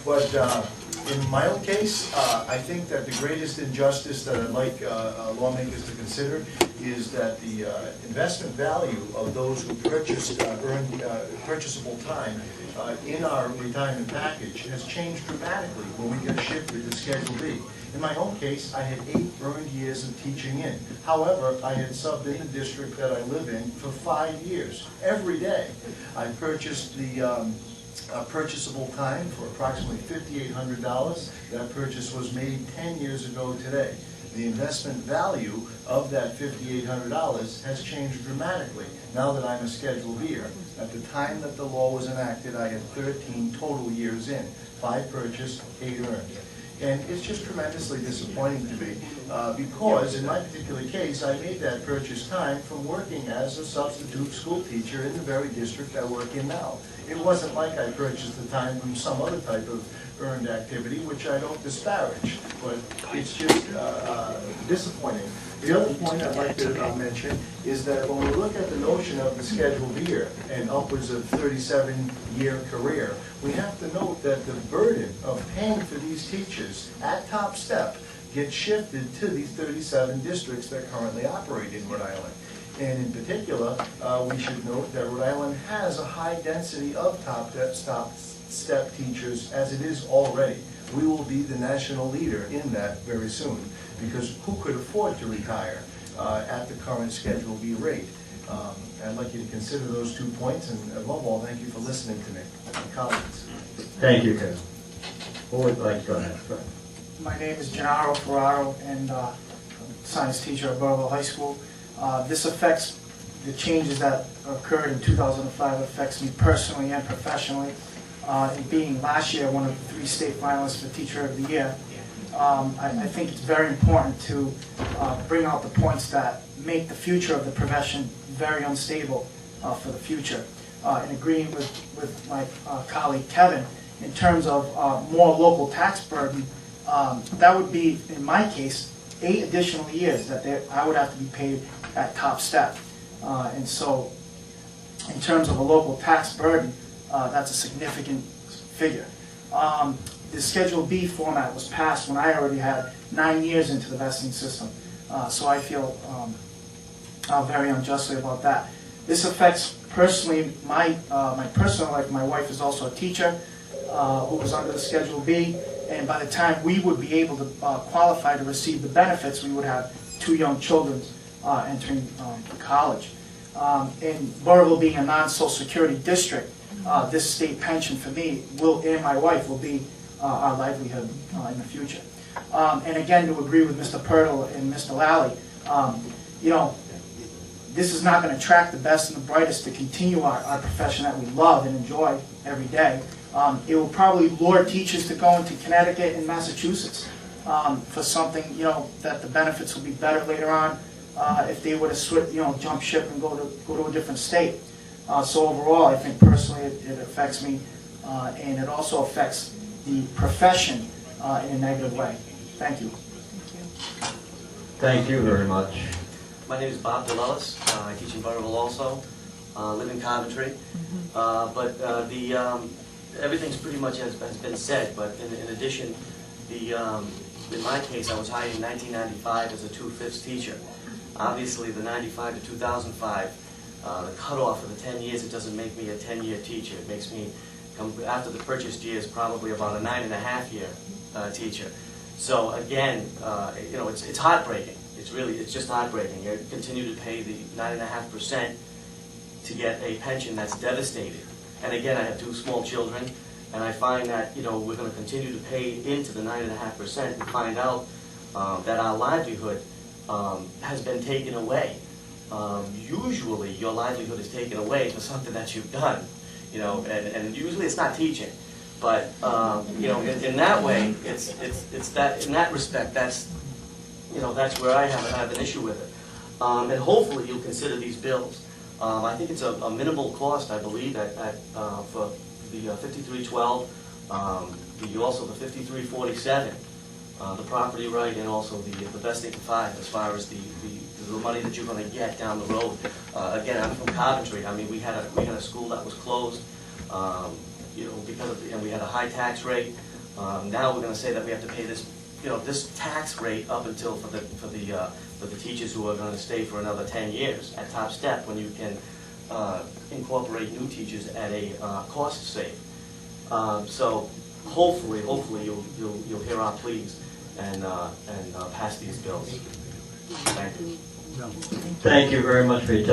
But in my own case, I think that the greatest injustice that I'd like lawmakers to consider is that the investment value of those who purchased earned purchasable time in our retirement package has changed dramatically when we get shifted to Schedule B. In my own case, I had 8 earned years of teaching in. However, I had subbed in the district that I live in for 5 years. Every day, I purchased the purchasable time for approximately $5,800. That purchase was made 10 years ago today. The investment value of that $5,800 has changed dramatically now that I'm a Schedule B'er. At the time that the law was enacted, I had 13 total years in, 5 purchased, 8 earned. And it's just tremendously disappointing to me because in my particular case, I made that purchase time from working as a substitute school teacher in the very district I work in now. It wasn't like I purchased the time from some other type of earned activity, which I don't disparage, but it's just disappointing. The other point I'd like to mention is that when we look at the notion of the Schedule B'er and upwards of 37-year career, we have to note that the burden of paying for these teachers at top step gets shifted to these 37 districts that currently operate in Rhode Island. And in particular, we should note that Rhode Island has a high density of top step teachers as it is already. We will be the national leader in that very soon, because who could afford to retire at the current Schedule B rate? I'd like you to consider those 2 points, and above all, thank you for listening to me, my colleagues. Thank you, Ken. Who would like to go ahead? My name is Gennaro Ferraro, and I'm a science teacher at Burrillville High School. This affects the changes that occurred in 2005, affects me personally and professionally. And being last year one of the 3 state finalists for Teacher of the Year, I think it's very important to bring out the points that make the future of the profession very unstable for the future. In agreeing with my colleague Kevin, in terms of more local tax burden, that would be, in my case, 8 additional years that I would have to be paid at top step. And so, in terms of a local tax burden, that's a significant figure. The Schedule B format was passed when I already had 9 years into the vesting system. So I feel very unjustly about that. This affects personally my personal life. My wife is also a teacher who was under the Schedule B, and by the time we would be able to qualify to receive the benefits, we would have 2 young children entering college. And Burrillville being a non-Social Security district, this state pension for me and my wife will be our livelihood in the future. And again, to agree with Mr. Pirtle and Mr. Lally, you know, this is not going to attract the best and the brightest to continue our profession that we love and enjoy every day. It will probably lure teachers to go into Connecticut and Massachusetts for something, you know, that the benefits will be better later on if they were to jump ship and go to a different state. So overall, I think personally it affects me, and it also affects the profession in a negative way. Thank you. Thank you very much. My name is Bob DeLellis. I teach in Burrillville also. Live in Coventry. Everything's pretty much has been said, but in addition, in my case, I was hired in 1995 as a 2/5 teacher. Obviously, the 95 to 2005, the cutoff for the 10 years, it doesn't make me a 10-year teacher. It makes me, after the purchased years, probably about a 9.5-year teacher. So again, you know, it's heartbreaking. It's just heartbreaking. You continue to pay the 9.5% to get a pension that's devastating. And again, I have 2 small children, and I find that, you know, we're going to continue to pay into the 9.5% and find out that our livelihood has been taken away. Usually, your livelihood is taken away for something that you've done, you know, and usually it's not teaching. But you know, in that way, it's that in that respect, that's, you know, that's where I have an issue with it. And hopefully, you'll consider these bills. I think it's a minimal cost, I believe, for the 5312, also the 5347, the property right, and also the vesting for 5, as far as the money that you're going to get down the road. Again, I'm from Coventry. I mean, we had a school that was closed, you know, because of and we had a high tax rate. Now we're going to say that we have to pay this, this tax rate up until for the teachers who are going to stay for another 10 years at top step, when you can incorporate new teachers at a cost save. So hopefully you'll hear our pleas and pass these bills. Thank you. Thank you very much for your time.